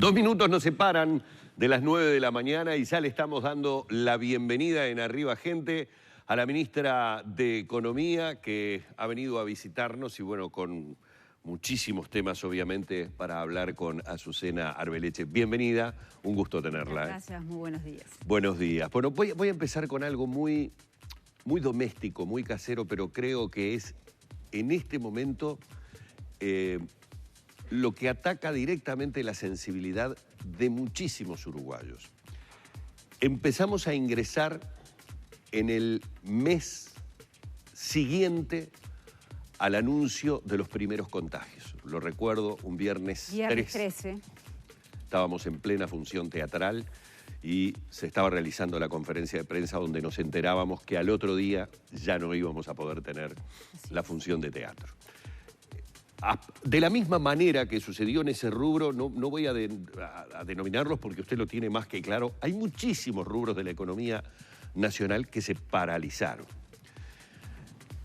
2 minutos nos separan de las 9 de la mañana y ya le estamos dando la bienvenida en Arriba Gente a la ministra de Economía que ha venido a visitarnos y bueno, con muchísimos temas obviamente para hablar con Azucena Arbeleche. Bienvenida, un gusto tenerla. Gracias, muy buenos días. Buenos días. Bueno, voy a empezar con algo muy doméstico, muy casero, pero creo que es en este momento lo que ataca directamente la sensibilidad de muchísimos uruguayos. Empezamos a ingresar en el mes siguiente al anuncio de los primeros contagios. Lo recuerdo, un viernes 13. Estábamos en plena función teatral y se estaba realizando la conferencia de prensa donde nos enterábamos que al otro día ya no íbamos a poder tener la función de teatro. De la misma manera que sucedió en ese rubro, no voy a denominarlos porque usted lo tiene más que claro, hay muchísimos rubros de la economía nacional que se paralizaron.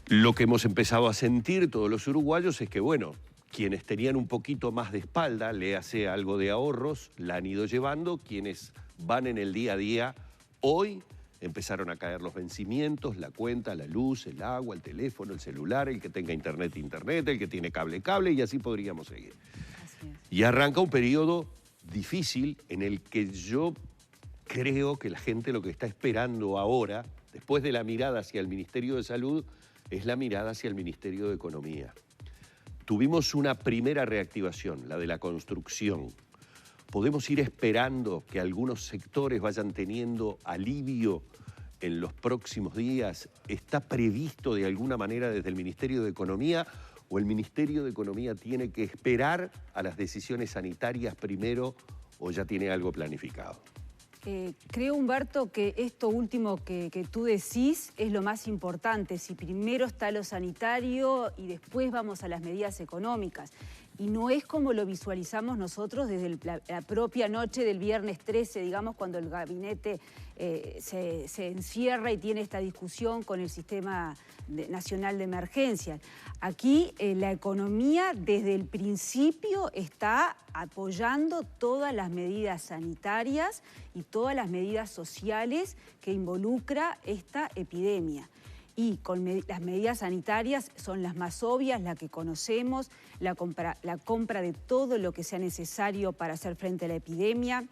Lo que hemos empezado a sentir todos los uruguayos es que, bueno, quienes tenían un poquito más de espalda, léase algo de ahorros, la han ido llevando, quienes van en el día a día, hoy empezaron a caer los vencimientos, la cuenta, la luz, el agua, el teléfono, el celular, el que tenga internet, el que tiene cable, y así podríamos seguir. Y arranca un periodo difícil en el que yo creo que la gente lo que está esperando ahora, después de la mirada hacia el Ministerio de Salud, es la mirada hacia el Ministerio de Economía. Tuvimos una primera reactivación, la de la construcción. ¿Podemos ir esperando que algunos sectores vayan teniendo alivio en los próximos días? ¿Está previsto de alguna manera desde el Ministerio de Economía o el Ministerio de Economía tiene que esperar a las decisiones sanitarias primero o ya tiene algo planificado? Creo, Humberto, que esto último que tú decís es lo más importante. Si primero está lo sanitario y después vamos a las medidas económicas. Y no es como lo visualizamos nosotros desde la propia noche del viernes 13, digamos, cuando el gabinete se encierra y tiene esta discusión con el Sistema Nacional de Emergencia. Aquí la economía desde el principio está apoyando todas las medidas sanitarias y todas las medidas sociales que involucra esta epidemia. Y con las medidas sanitarias son las más obvias, las que conocemos, la compra de todo lo que sea necesario para hacer frente a la epidemia,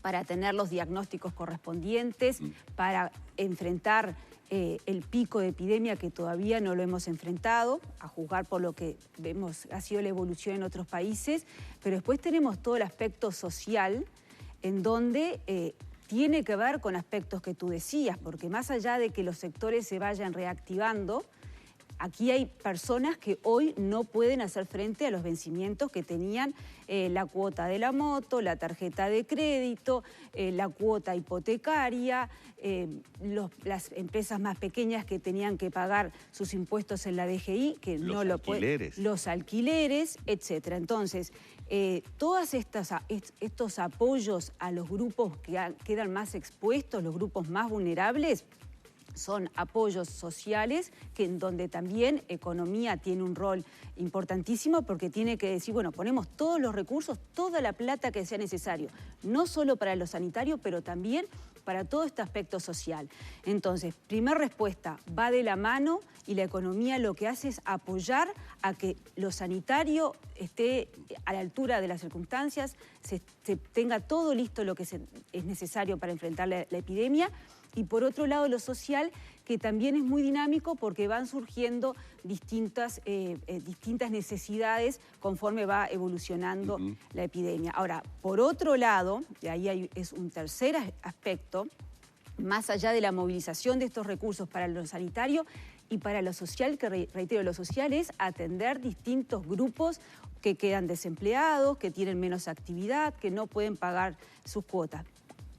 para tener los diagnósticos correspondientes, para enfrentar el pico de epidemia que todavía no lo hemos enfrentado, a juzgar por lo que vemos ha sido la evolución en otros países, pero después tenemos todo el aspecto social en donde tiene que ver con aspectos que tú decías, porque más allá de que los sectores se vayan reactivando, aquí hay personas que hoy no pueden hacer frente a los vencimientos que tenían la cuota de la moto, la tarjeta de crédito, la cuota hipotecaria, las empresas más pequeñas que tenían que pagar sus impuestos en la DGI, que no lo pueden, los alquileres, etc. Entonces, todos estos apoyos a los grupos que quedan más expuestos, los grupos más vulnerables, son apoyos sociales en donde también economía tiene un rol importantísimo porque tiene que decir, bueno, ponemos todos los recursos, toda la plata que sea necesario, no solo para lo sanitario, pero también para todo este aspecto social. Entonces, primera respuesta, va de la mano y la economía lo que hace es apoyar a que lo sanitario esté a la altura de las circunstancias, se tenga todo listo lo que es necesario para enfrentar la epidemia. Y por otro lado, lo social, que también es muy dinámico porque van surgiendo distintas necesidades conforme va evolucionando la epidemia. Ahora, por otro lado, y ahí es un tercer aspecto, más allá de la movilización de estos recursos para lo sanitario y para lo social, que reitero, lo social es atender distintos grupos que quedan desempleados, que tienen menos actividad, que no pueden pagar sus cuotas.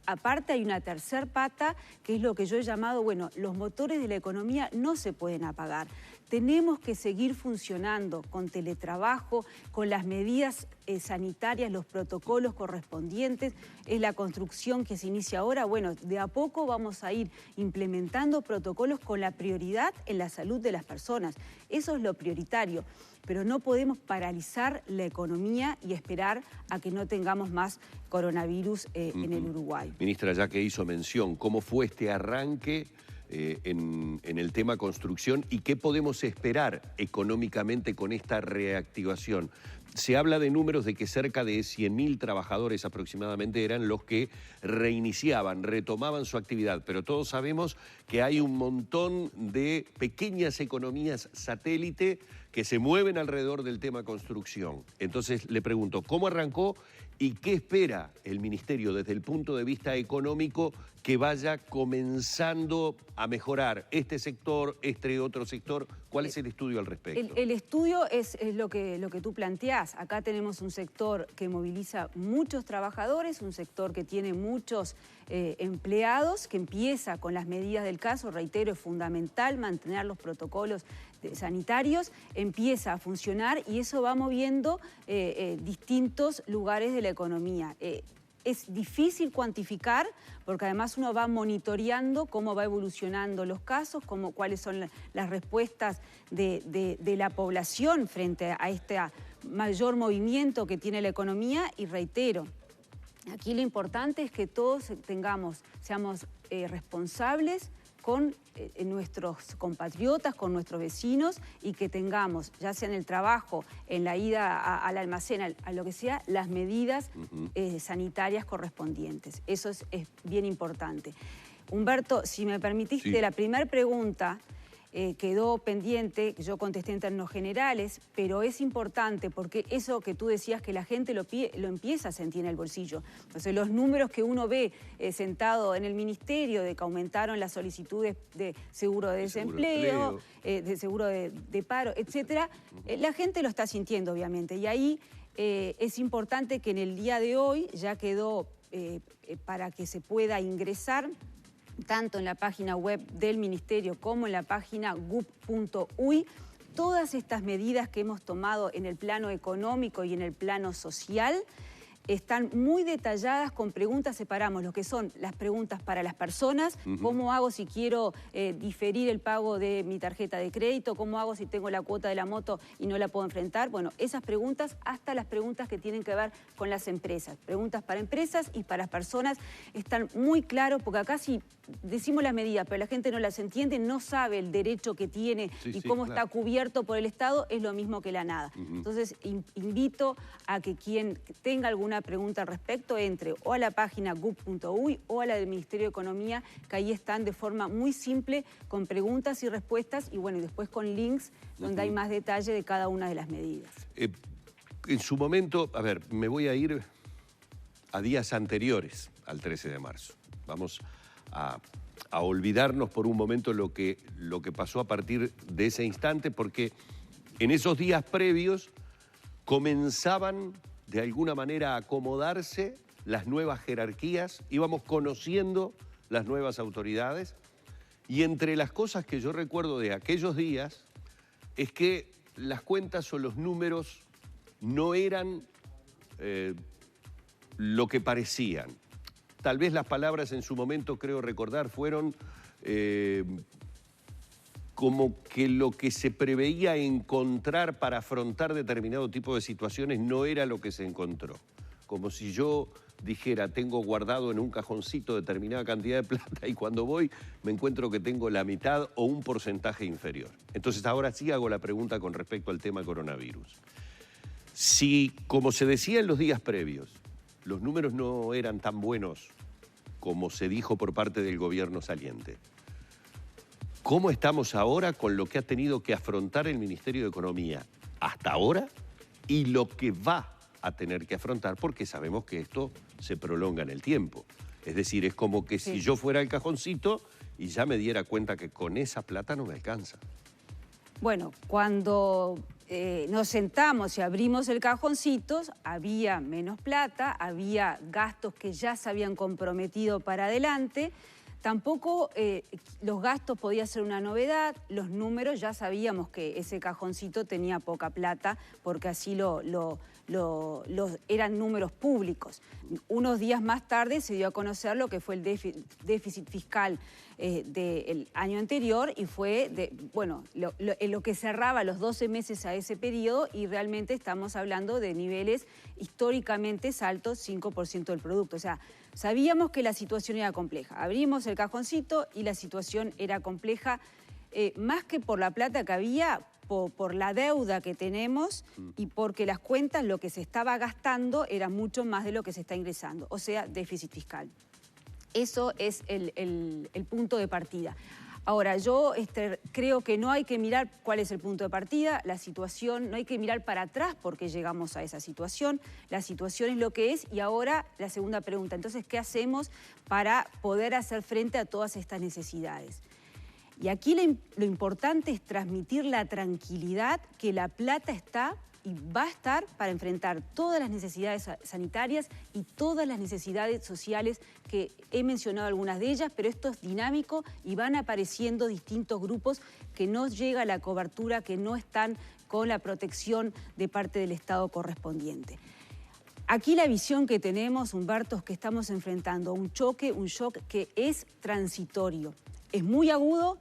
Aparte hay una tercer pata, que es lo que yo he llamado, bueno, los motores de la economía no se pueden apagar, tenemos que seguir funcionando con teletrabajo, con las medidas sanitarias, los protocolos correspondientes. Es la construcción que se inicia ahora. Bueno, de a poco vamos a ir implementando protocolos con la prioridad en la salud de las personas. Eso es lo prioritario. Pero no podemos paralizar la economía y esperar a que no tengamos más coronavirus en el Uruguay. Ministra, ya que hizo mención, ¿cómo fue este arranque en el tema construcción y qué podemos esperar económicamente con esta reactivación? Se habla de números de que cerca de 100.000 trabajadores aproximadamente eran los que reiniciaban, retomaban su actividad, pero todos sabemos que hay un montón de pequeñas economías satélite que se mueven alrededor del tema construcción. Entonces le pregunto, ¿cómo arrancó y qué espera el Ministerio desde el punto de vista económico que vaya comenzando a mejorar este sector, este otro sector? ¿Cuál es el estudio al respecto? El estudio es lo que tú planteás. Acá tenemos un sector que moviliza muchos trabajadores, un sector que tiene muchos empleados, que empieza con las medidas del caso. Reitero, es fundamental mantener los protocolos sanitarios, empieza a funcionar y eso va moviendo distintos lugares de la economía. Es difícil cuantificar porque además uno va monitoreando cómo va evolucionando los casos, cuáles son las respuestas de la población frente a este mayor movimiento que tiene la economía y reitero, aquí lo importante es que todos seamos responsables con nuestros compatriotas, con nuestros vecinos y que tengamos, ya sea en el trabajo, en la ida al almacén, a lo que sea, las medidas sanitarias correspondientes. Eso es bien importante. Humberto, si me permitiste, sí. La primera pregunta quedó pendiente, yo contesté en términos generales, pero es importante porque eso que tú decías que la gente lo empieza a sentir en el bolsillo. Entonces los números que uno ve sentado en el ministerio de que aumentaron las solicitudes de seguro de desempleo, de seguro de paro, etcétera, la gente lo está sintiendo obviamente y ahí es importante que en el día de hoy ya quedó para que se pueda ingresar tanto en la página web del Ministerio como en la página gup.uy, todas estas medidas que hemos tomado en el plano económico y en el plano social están muy detalladas con preguntas, separamos lo que son las preguntas para las personas, cómo hago si quiero diferir el pago de mi tarjeta de crédito, cómo hago si tengo la cuota de la moto y no la puedo enfrentar. Bueno, esas preguntas hasta las preguntas que tienen que ver con las empresas. Preguntas para empresas y para las personas están muy claros porque acá sí decimos las medidas, pero la gente no las entiende, no sabe el derecho que tiene y cómo está cubierto por el Estado, es lo mismo que la nada. Entonces invito a que quien tenga alguna pregunta al respecto entre o a la página gup.uy o a la del Ministerio de Economía, que ahí están de forma muy simple con preguntas y respuestas y bueno, y después con links donde hay más detalle de cada una de las medidas. En su momento, a ver, me voy a ir a días anteriores al 13 de marzo. Vamos a olvidarnos por un momento lo que pasó a partir de ese instante, porque en esos días previos comenzaban de alguna manera a acomodarse las nuevas jerarquías, íbamos conociendo las nuevas autoridades, y entre las cosas que yo recuerdo de aquellos días es que las cuentas o los números no eran lo que parecían. Tal vez las palabras en su momento, creo recordar, fueron como que lo que se preveía encontrar para afrontar determinado tipo de situaciones no era lo que se encontró. Como si yo dijera, tengo guardado en un cajoncito determinada cantidad de plata y cuando voy me encuentro que tengo la mitad o un porcentaje inferior. Entonces ahora sí hago la pregunta con respecto al tema coronavirus. Si, como se decía en los días previos, los números no eran tan buenos como se dijo por parte del gobierno saliente, ¿cómo estamos ahora con lo que ha tenido que afrontar el Ministerio de Economía hasta ahora y lo que va a tener que afrontar? Porque sabemos que esto se prolonga en el tiempo. Es decir, es como que si yo fuera al cajoncito y ya me diera cuenta que con esa plata no me alcanza. Bueno, cuando nos sentamos y abrimos el cajoncito, había menos plata, había gastos que ya se habían comprometido para adelante. Tampoco los gastos podía ser una novedad, los números ya sabíamos que ese cajoncito tenía poca plata porque así eran números públicos. Unos días más tarde se dio a conocer lo que fue el déficit fiscal del año anterior y fue lo que cerraba los 12 meses a ese periodo, y realmente estamos hablando de niveles históricamente altos, 5% del producto. O sea, sabíamos que la situación era compleja. Abrimos el cajoncito y la situación era compleja, más que por la plata que había, por la deuda que tenemos y porque las cuentas, lo que se estaba gastando era mucho más de lo que se está ingresando, o sea, déficit fiscal. Eso es el punto de partida. Ahora, yo creo que no hay que mirar cuál es el punto de partida, la situación, no hay que mirar para atrás porque llegamos a esa situación, la situación es lo que es. Y ahora la segunda pregunta, entonces, ¿qué hacemos para poder hacer frente a todas estas necesidades? Y aquí lo importante es transmitir la tranquilidad que la plata está y va a estar para enfrentar todas las necesidades sanitarias y todas las necesidades sociales, que he mencionado algunas de ellas, pero esto es dinámico y van apareciendo distintos grupos que no llega la cobertura, que no están con la protección de parte del Estado correspondiente. Aquí la visión que tenemos, Humberto, es que estamos enfrentando un shock que es transitorio. Es muy agudo.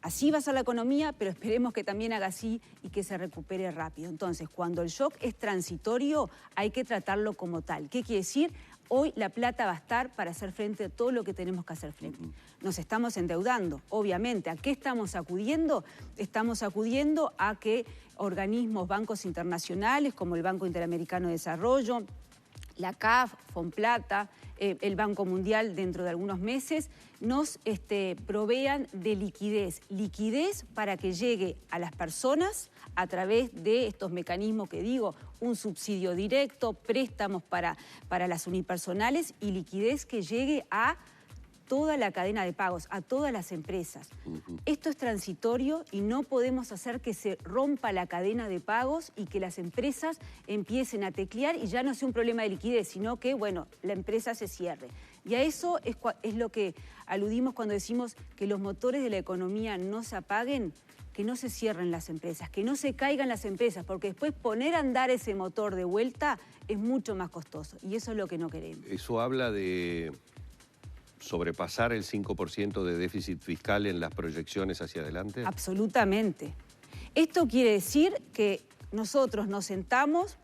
Así va a ser la economía, pero esperemos que también haga así y que se recupere rápido. Entonces, cuando el shock es transitorio, hay que tratarlo como tal. ¿Qué quiere decir? Hoy la plata va a estar para hacer frente a todo lo que tenemos que hacer frente. Nos estamos endeudando, obviamente. ¿A qué estamos acudiendo? Estamos acudiendo a que organismos, bancos internacionales, como el Banco Interamericano de Desarrollo, la CAF, Fonplata, el Banco Mundial dentro de algunos meses, nos provean de liquidez para que llegue a las personas a través de estos mecanismos que digo, un subsidio directo, préstamos para las unipersonales y liquidez que llegue a toda la cadena de pagos, a todas las empresas. Esto es transitorio y no podemos hacer que se rompa la cadena de pagos y que las empresas empiecen a teclear y ya no sea un problema de liquidez, sino que, la empresa se cierre. Y a eso es lo que aludimos cuando decimos que los motores de la economía no se apaguen, que no se cierren las empresas, que no se caigan las empresas, porque después poner a andar ese motor de vuelta es mucho más costoso y eso es lo que no queremos. Eso habla de sobrepasar el 5% de déficit fiscal en las proyecciones hacia adelante. Absolutamente. Esto quiere decir que nosotros nos sentamos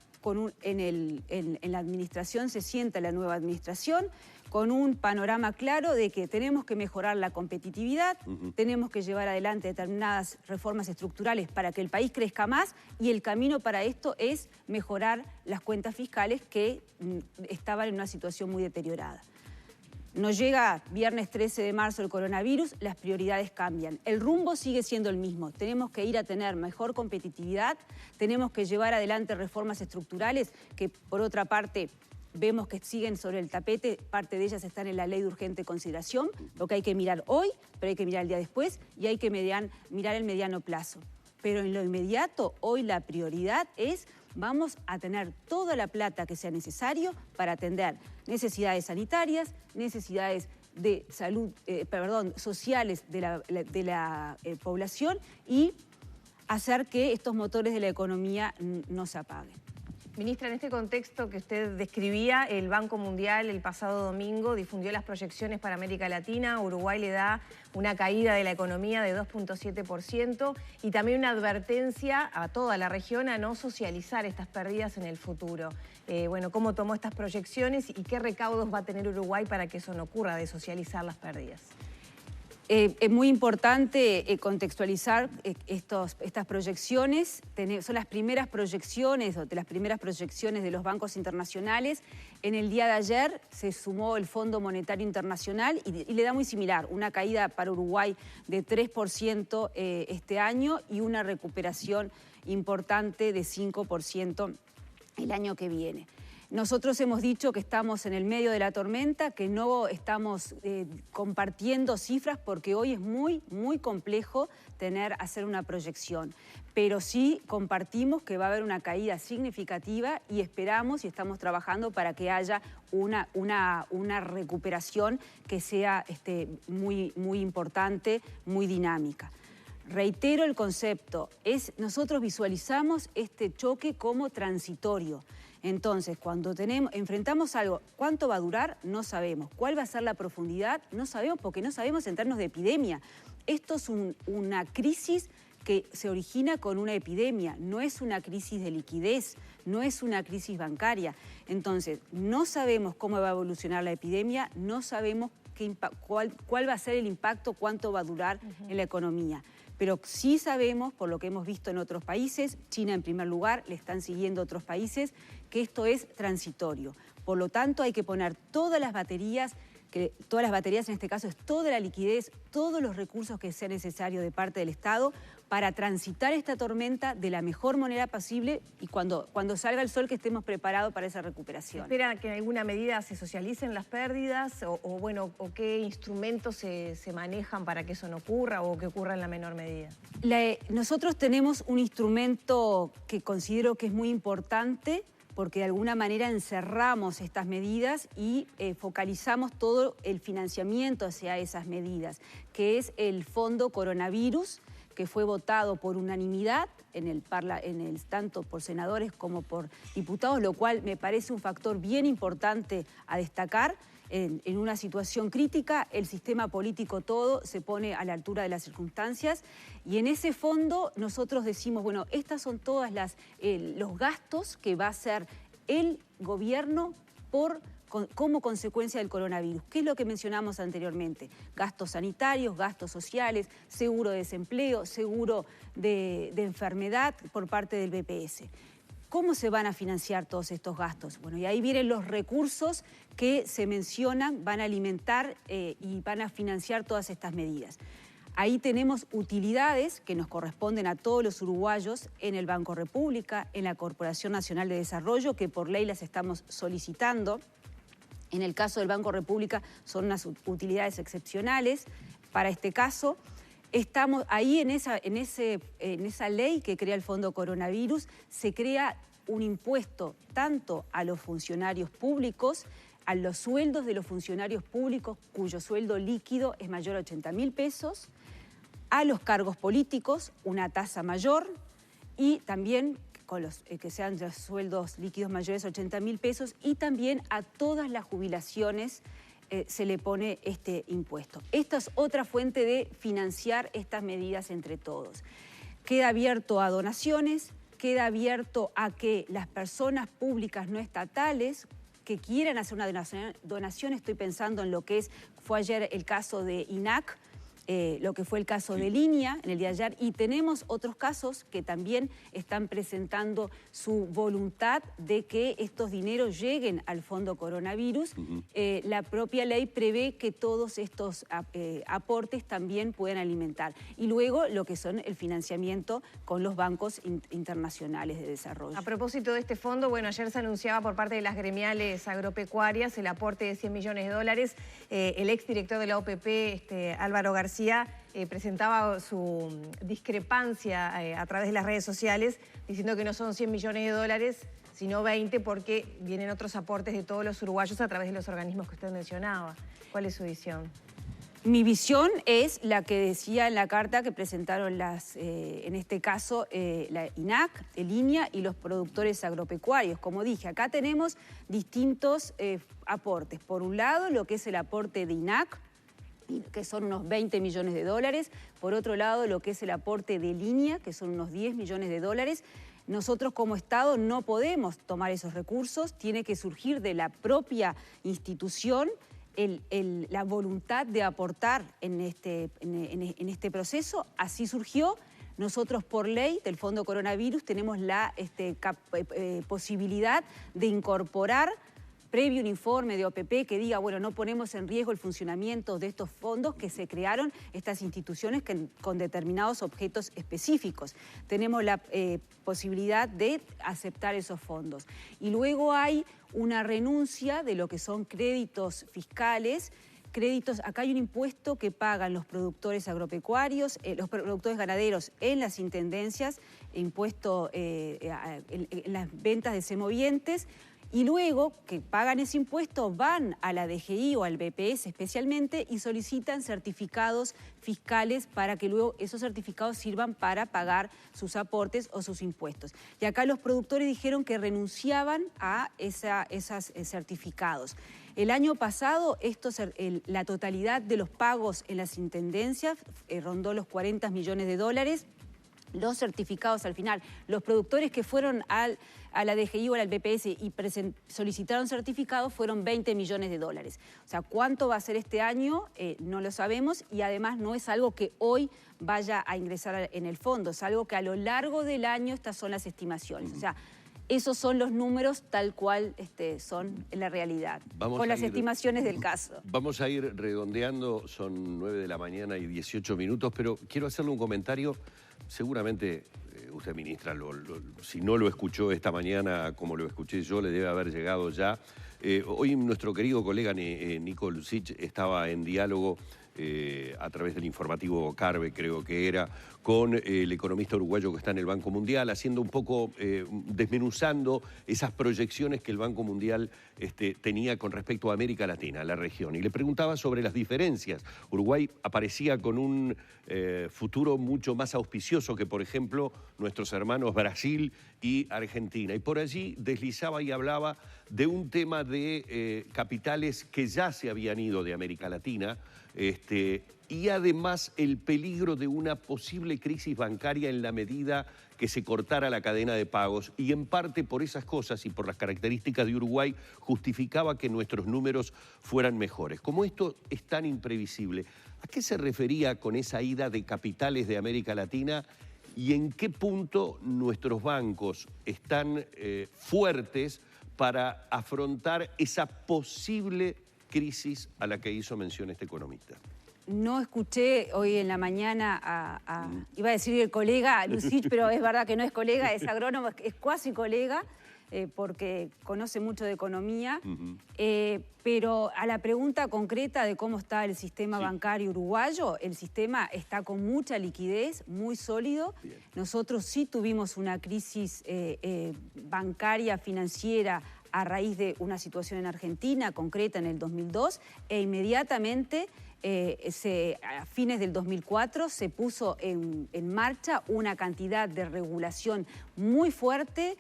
en la administración, se sienta la nueva administración con un panorama claro de que tenemos que mejorar la competitividad, tenemos que llevar adelante determinadas reformas estructurales para que el país crezca más, y el camino para esto es mejorar las cuentas fiscales que estaban en una situación muy deteriorada. Nos llega viernes 13 de marzo el coronavirus, las prioridades cambian. El rumbo sigue siendo el mismo. Tenemos que ir a tener mejor competitividad, tenemos que llevar adelante reformas estructurales que, por otra parte, vemos que siguen sobre el tapete, parte de ellas están en la ley de urgente consideración, lo que hay que mirar hoy, pero hay que mirar el día después y hay que mirar el mediano plazo. Pero en lo inmediato, hoy la prioridad es: vamos a tener toda la plata que sea necesario para atender necesidades sanitarias, necesidades de salud, sociales de la población, y hacer que estos motores de la economía no se apaguen. Ministra, en este contexto que usted describía, el Banco Mundial el pasado domingo difundió las proyecciones para América Latina. Uruguay le da una caída de la economía de 2,7% y también una advertencia a toda la región a no socializar estas pérdidas en el futuro. ¿Cómo tomó estas proyecciones y qué recaudos va a tener Uruguay para que eso no ocurra, de socializar las pérdidas? Es muy importante contextualizar estas proyecciones. Son las primeras proyecciones, de los bancos internacionales. En el día de ayer se sumó el Fondo Monetario Internacional y le da muy similar, una caída para Uruguay de 3% este año y una recuperación importante de 5% el año que viene. Nosotros hemos dicho que estamos en el medio de la tormenta, que no estamos compartiendo cifras porque hoy es muy complejo hacer una proyección. Pero sí compartimos que va a haber una caída significativa y esperamos y estamos trabajando para que haya una recuperación que sea muy importante, muy dinámica. Reitero el concepto, nosotros visualizamos este choque como transitorio. Entonces, cuando enfrentamos algo, ¿cuánto va a durar? No sabemos. ¿Cuál va a ser la profundidad? No sabemos, porque no sabemos en términos de epidemia. Esto es una crisis que se origina con una epidemia, no es una crisis de liquidez, no es una crisis bancaria. Entonces, no sabemos cómo va a evolucionar la epidemia, no sabemos cuál va a ser el impacto, cuánto va a durar en la economía. Pero sí sabemos, por lo que hemos visto en otros países, China en primer lugar, le están siguiendo otros países, que esto es transitorio. Por lo tanto, hay que poner todas las baterías en este caso es toda la liquidez, todos los recursos que sea necesario de parte del Estado para transitar esta tormenta de la mejor manera posible y cuando salga el sol que estemos preparados para esa recuperación. ¿Espera que en alguna medida se socialicen las pérdidas o qué instrumentos se manejan para que eso no ocurra o que ocurra en la menor medida? Nosotros tenemos un instrumento que considero que es muy importante porque de alguna manera encerramos estas medidas y focalizamos todo el financiamiento hacia esas medidas, que es el Fondo Coronavirus, que fue votado por unanimidad tanto por senadores como por diputados, lo cual me parece un factor bien importante a destacar. En una situación crítica, el sistema político todo se pone a la altura de las circunstancias y en ese fondo nosotros decimos, bueno, estas son todas los gastos que va a hacer el gobierno como consecuencia del coronavirus. ¿Qué es lo que mencionamos anteriormente? Gastos sanitarios, gastos sociales, seguro de desempleo, seguro de enfermedad por parte del BPS. ¿Cómo se van a financiar todos estos gastos? Bueno, y ahí vienen los recursos que se mencionan, van a alimentar y van a financiar todas estas medidas. Ahí tenemos utilidades que nos corresponden a todos los uruguayos en el Banco República, en la Corporación Nacional de Desarrollo, que por ley las estamos solicitando. En el caso del Banco República son unas utilidades excepcionales. Para este caso, estamos ahí en esa ley que crea el Fondo Coronavirus, se crea un impuesto tanto a los funcionarios públicos, a los sueldos de los funcionarios públicos cuyo sueldo líquido es mayor a 80.000 pesos, a los cargos políticos una tasa mayor y también con los que sean los sueldos líquidos mayores a 80.000 pesos y también a todas las jubilaciones se le pone este impuesto. Esta es otra fuente de financiar estas medidas entre todos. Queda abierto a donaciones, queda abierto a que las personas públicas no estatales que quieran hacer una donación, estoy pensando en lo que fue ayer el caso de INAC, lo que fue el caso de Línea en el día de ayer, y tenemos otros casos que también están presentando su voluntad de que estos dineros lleguen al Fondo Coronavirus. La propia ley prevé que todos estos aportes también puedan alimentar. Y luego lo que son el financiamiento con los bancos internacionales de desarrollo. A propósito de este fondo, bueno, ayer se anunciaba por parte de las gremiales agropecuarias el aporte de $100 millones. El exdirector de la OPP, Álvaro García, presentaba su discrepancia a través de las redes sociales, diciendo que no son $100 millones, sino 20, porque vienen otros aportes de todos los uruguayos a través de los organismos que usted mencionaba. ¿Cuál es su visión? Mi visión es la que decía en la carta que presentaron en este caso la INAC, Línea y los productores agropecuarios. Como dije, acá tenemos distintos aportes. Por un lado, lo que es el aporte de INAC, que son unos $20 millones. Por otro lado, lo que es el aporte de Línea, que son unos $10 millones. Nosotros como Estado no podemos tomar esos recursos, tiene que surgir de la propia institución la voluntad de aportar en este proceso. Así surgió. Nosotros por ley del Fondo Coronavirus tenemos la posibilidad de incorporar previo un informe de OPP que diga, bueno, no ponemos en riesgo el funcionamiento de estos fondos que se crearon, estas instituciones con determinados objetos específicos. Tenemos la posibilidad de aceptar esos fondos. Y luego hay una renuncia de lo que son créditos fiscales. Acá hay un impuesto que pagan los productores agropecuarios, los productores ganaderos en las intendencias, impuesto en las ventas de semovientes, y luego que pagan ese impuesto van a la DGI o al BPS especialmente y solicitan certificados fiscales para que luego esos certificados sirvan para pagar sus aportes o sus impuestos. Y acá los productores dijeron que renunciaban a esos certificados. El año pasado la totalidad de los pagos en las intendencias rondó los 40 millones de dólares. Los certificados al final, los productores que fueron a la DGI o al BPS y solicitaron certificados fueron 20 millones de dólares. O sea, ¿cuánto va a ser este año? No lo sabemos y además no es algo que hoy vaya a ingresar en el fondo, es algo que a lo largo del año estas son las estimaciones. O sea, esos son los números tal cual son en la realidad, con las estimaciones del caso. Vamos a ir redondeando, son 9 de la mañana y 18 minutos, pero quiero hacerle un comentario. Seguramente usted, ministra, si no lo escuchó esta mañana como lo escuché yo, le debe haber llegado ya. Hoy nuestro querido colega Nico Lucich estaba en diálogo a través del informativo Carve, creo que era, con el economista uruguayo que está en el Banco Mundial, haciendo un poco, desmenuzando esas proyecciones que el Banco Mundial tenía con respecto a América Latina, a la región. Y le preguntaba sobre las diferencias. Uruguay aparecía con un futuro mucho más auspicioso que, por ejemplo, nuestros hermanos Brasil y Argentina. Y por allí deslizaba y hablaba de un tema de capitales que ya se habían ido de América Latina, y además el peligro de una posible crisis bancaria en la medida que se cortara la cadena de pagos, y en parte por esas cosas y por las características de Uruguay justificaba que nuestros números fueran mejores. Como esto es tan imprevisible, ¿a qué se refería con esa ida de capitales de América Latina y en qué punto nuestros bancos están fuertes para afrontar esa posible crisis a la que hizo mención este economista? No escuché hoy en la mañana iba a decir el colega Lucich, pero es verdad que no es colega, es agrónomo, es cuasi colega, porque conoce mucho de economía, pero a la pregunta concreta de cómo está el sistema bancario uruguayo, el sistema está con mucha liquidez, muy sólido. Bien. Nosotros sí tuvimos una crisis bancaria, financiera, a raíz de una situación en Argentina concreta en el 2002, e inmediatamente a fines del 2004 se puso en marcha una cantidad de regulación muy fuerte,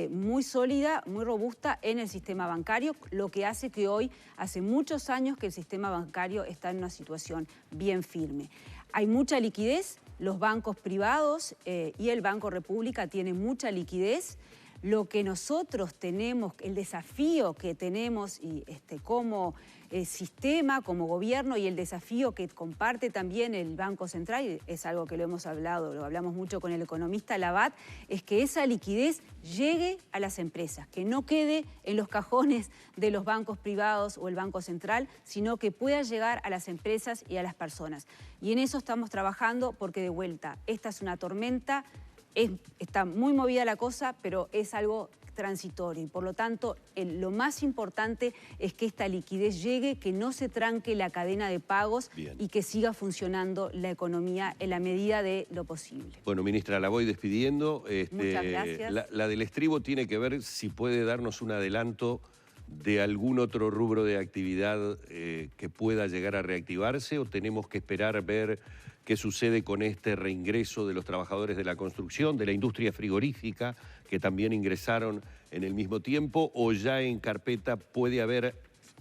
muy sólida, muy robusta en el sistema bancario, lo que hace que hoy, hace muchos años que el sistema bancario está en una situación bien firme. Hay mucha liquidez, los bancos privados y el Banco República tienen mucha liquidez. Lo que nosotros tenemos, el desafío que tenemos y como sistema, como gobierno, y el desafío que comparte también el Banco Central, y es algo que lo hemos hablado, lo hablamos mucho con el economista Labat, es que esa liquidez llegue a las empresas, que no quede en los cajones de los bancos privados o el Banco Central, sino que pueda llegar a las empresas y a las personas. Y en eso estamos trabajando porque, de vuelta, esta es una tormenta. Está muy movida la cosa, pero es algo transitorio y por lo tanto lo más importante es que esta liquidez llegue, que no se tranque la cadena de pagos. Bien. Y que siga funcionando la economía en la medida de lo posible. Bueno, ministra, la voy despidiendo. Muchas gracias. La del estribo tiene que ver si puede darnos un adelanto de algún otro rubro de actividad que pueda llegar a reactivarse, o tenemos que esperar ver qué sucede con este reingreso de los trabajadores de la construcción, de la industria frigorífica, que también ingresaron en el mismo tiempo, o ya en carpeta puede haber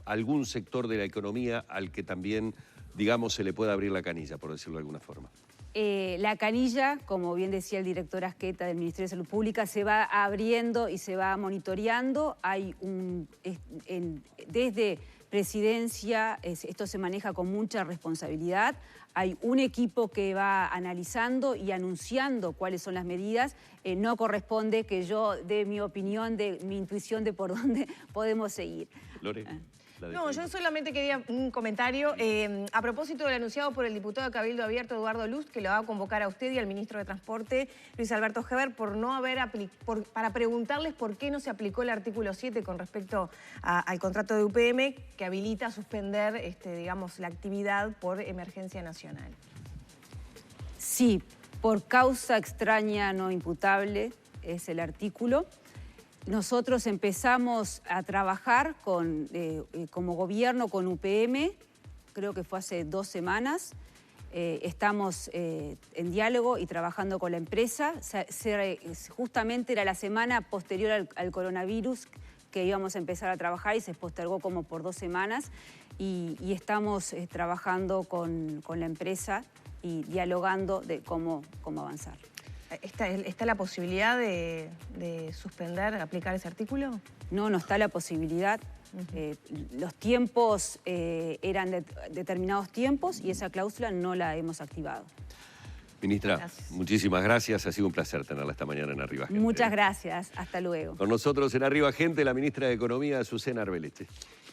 algún sector de la economía al que también, digamos, se le pueda abrir la canilla, por decirlo de alguna forma. La canilla, como bien decía el director Asqueta del Ministerio de Salud Pública, se va abriendo y se va monitoreando. Hay desde Presidencia, esto se maneja con mucha responsabilidad. Hay un equipo que va analizando y anunciando cuáles son las medidas. No corresponde que yo dé mi opinión, de mi intuición de por dónde podemos seguir. Lore. No, yo solamente quería un comentario a propósito del anunciado por el diputado de Cabildo Abierto, Eduardo Luz, que lo va a convocar a usted y al ministro de Transporte, Luis Alberto Heber, para preguntarles por qué no se aplicó el artículo 7 con respecto al contrato de UPM que habilita a suspender, digamos, la actividad por emergencia nacional. Sí, por causa extraña no imputable es el artículo. Nosotros empezamos a trabajar como gobierno con UPM, creo que fue hace 2 semanas. Estamos en diálogo y trabajando con la empresa. Justamente era la semana posterior al coronavirus que íbamos a empezar a trabajar y se postergó como por 2 semanas. Y estamos trabajando con la empresa y dialogando de cómo avanzar. ¿Está la posibilidad de suspender, aplicar ese artículo? No está la posibilidad. Los tiempos eran determinados tiempos y esa cláusula no la hemos activado. Ministra, Gracias. Muchísimas gracias. Ha sido un placer tenerla esta mañana en Arriba Gente. Muchas gracias. Hasta luego. Con nosotros en Arriba Gente, la ministra de Economía, Azucena Arbeleche.